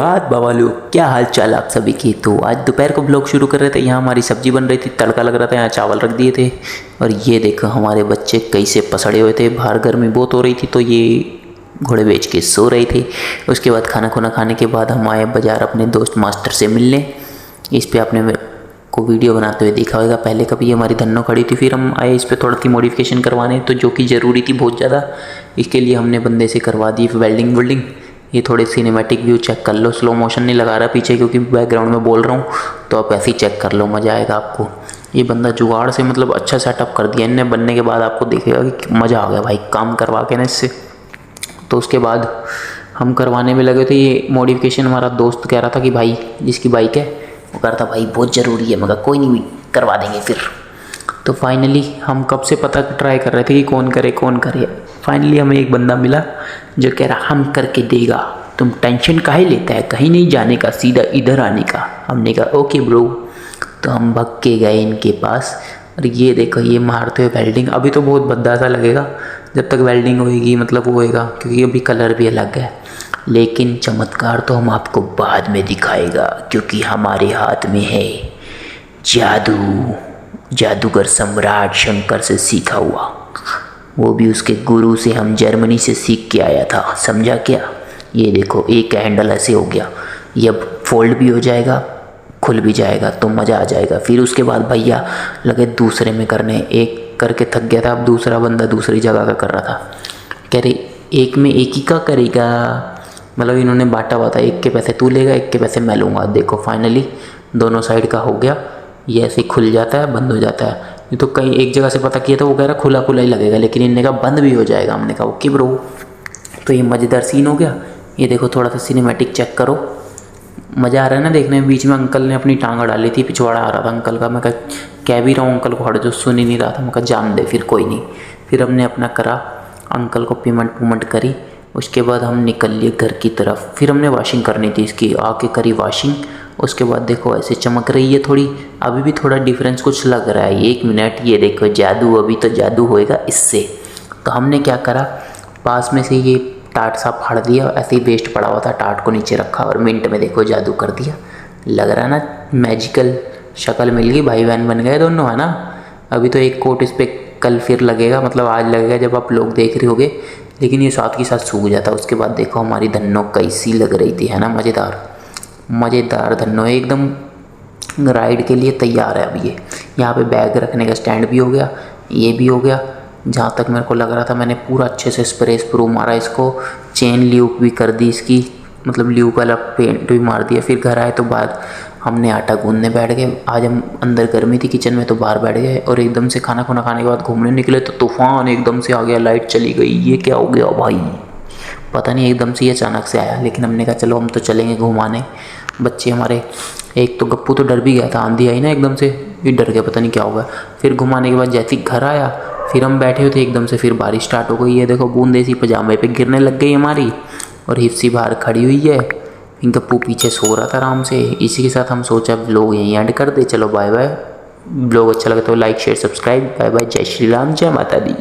सुप्रभात बाबालू, क्या हाल चाल आप सभी की। तो आज दोपहर को ब्लॉग शुरू कर रहे थे। यहाँ हमारी सब्जी बन रही थी, तड़का लग रहा था, यहाँ चावल रख दिए थे। और ये देखो हमारे बच्चे कैसे पसड़े हुए थे, बाहर गर्मी बहुत हो रही थी तो ये घोड़े बेच के सो रहे थे। उसके बाद खाना खुना खाने के बाद हम आए बाज़ार अपने दोस्त मास्टर से मिलने। इस पर आपने मेरे को वीडियो बनाते हुए देखा होगा। पहले कभी हमारी धन्नो खड़ी थी, फिर हम आए इस पर थोड़ी सी मॉडिफिकेशन करवाने, तो जो कि ज़रूरी थी बहुत ज़्यादा। इसके लिए हमने बंदे से करवा दी वेल्डिंग। ये थोड़े सिनेमैटिक व्यू चेक कर लो, स्लो मोशन नहीं लगा रहा पीछे क्योंकि बैकग्राउंड में बोल रहा हूँ, तो आप ऐसे ही चेक कर लो, मज़ा आएगा आपको। ये बंदा जुगाड़ से मतलब अच्छा सेटअप कर दिया इनने, बनने के बाद आपको देखेगा कि मज़ा आ गया भाई काम करवा के ना इससे। तो उसके बाद हम करवाने में लगे थे। ये मॉडिफिकेशन हमारा दोस्त कह रहा था कि भाई जिसकी बाइक है वो कह रहा था भाई बहुत ज़रूरी है, मगर कोई नहीं करवा देंगे फिर। तो फाइनली हम कब से पता ट्राई कर रहे थे कि कौन करे। फाइनली हमें एक बंदा मिला जो कह रहा हम करके देगा, तुम टेंशन काहे लेता है, कहीं नहीं जाने का, सीधा इधर आने का। हमने कहा ओके ब्रो। तो हम भग के गए इनके पास और ये देखो ये मारते हुए वेल्डिंग। अभी तो बहुत भद्दा सा लगेगा जब तक वेल्डिंग होएगी, मतलब वो होएगा, क्योंकि अभी कलर भी अलग है। लेकिन चमत्कार तो हम आपको बाद में दिखाएगा, क्योंकि हमारे हाथ में है जादू, जादूगर सम्राट शंकर से सीखा हुआ। वो भी उसके गुरु से हम जर्मनी से सीख के आया था, समझा क्या। ये देखो एक हैंडल ऐसे हो गया, ये अब फोल्ड भी हो जाएगा, खुल भी जाएगा, तो मज़ा आ जाएगा। फिर उसके बाद भैया लगे दूसरे में करने, एक करके थक गया था, अब दूसरा बंदा दूसरी जगह का कर रहा था। कह रहे एक में एक ही का करेगा, मतलब इन्होंने बांटा हुआ था, एक के पैसे तू लेगा, एक के पैसे मैं लूँगा। देखो फाइनली दोनों साइड का हो गया। ये ऐसे खुल जाता है, बंद हो जाता है। ये तो कहीं एक जगह से पता किया तो वो कह रहा खुला ही लगेगा, लेकिन इनने कहा बंद भी हो जाएगा। हमने कहा ओके ब्रो। तो ये मज़ेदार सीन हो गया। ये देखो थोड़ा सा सिनेमैटिक चेक करो, मज़ा आ रहा है ना देखने में। बीच में अंकल ने अपनी टांग डाली थी, पिछवाड़ा आ रहा था अंकल का। मैं कह भी रहा हूँ अंकल को, हट जो, सुन ही नहीं रहा था। मैं कहा जान दे फिर कोई नहीं। फिर हमने अपना करा, अंकल को पेमेंट करी। उसके बाद हम निकल लिए घर की तरफ। फिर हमने वॉशिंग करनी थी इसकी, आके करी वॉशिंग। उसके बाद देखो ऐसे चमक रही है थोड़ी, अभी भी थोड़ा डिफरेंस कुछ लग रहा है। 1 मिनट, ये देखो जादू, अभी तो जादू होएगा इससे। तो हमने क्या करा, पास में से ये टाट सा फाड़ दिया, ऐसे ही वेस्ट पड़ा हुआ था, टाट को नीचे रखा और मिनट में देखो जादू कर दिया। लग रहा है ना मैजिकल, शक्ल मिल गई, भाई बहन बन गए दोनों, है ना। अभी तो एक कोट इस पर कल फिर लगेगा, मतलब आज लगेगा जब आप लोग देख रहे होगे, लेकिन ये साथ के साथ सूख जाता। उसके बाद देखो हमारी धन्नो कैसी लग रही थी, है ना, मज़ेदार धन्नो एकदम राइड के लिए तैयार है। अब ये यहाँ पे बैग रखने का स्टैंड भी हो गया, ये भी हो गया। जहाँ तक मेरे को लग रहा था मैंने पूरा अच्छे से स्प्रू मारा इसको, चेन ल्यूप भी कर दी इसकी, मतलब ल्यूप वाला पेंट भी मार दिया। फिर घर आए तो बाद हमने आटा गूंदने बैठ गए। आज हम अंदर गर्मी थी किचन में, तो बाहर बैठ गए और एकदम से खाना खुना खाने के बाद घूमने निकले तो तूफान एकदम से आ गया, लाइट चली गई। ये क्या हो गया भाई, पता नहीं एकदम से ये अचानक से आया। लेकिन हमने कहा चलो हम तो चलेंगे घुमाने। बच्चे हमारे, एक तो गप्पू तो डर भी गया था, आंधी आई ना एकदम से, ये डर गया, पता नहीं क्या होगा। फिर घुमाने के बाद जैसे ही घर आया, फिर हम बैठे हुए थे, एकदम से फिर बारिश स्टार्ट हो गई। ये देखो बूंदे सी पजामे पे गिरने लग गई हमारी, और हिप्सी बाहर खड़ी हुई है, गप्पू पीछे सो रहा था आराम से। इसी के साथ हम सोचा व्लॉग यहीं एंड कर दे। चलो बाय बाय। व्लॉग अच्छा लगे तो like share subscribe. Bye bye, जय श्री राम, जय माता दी।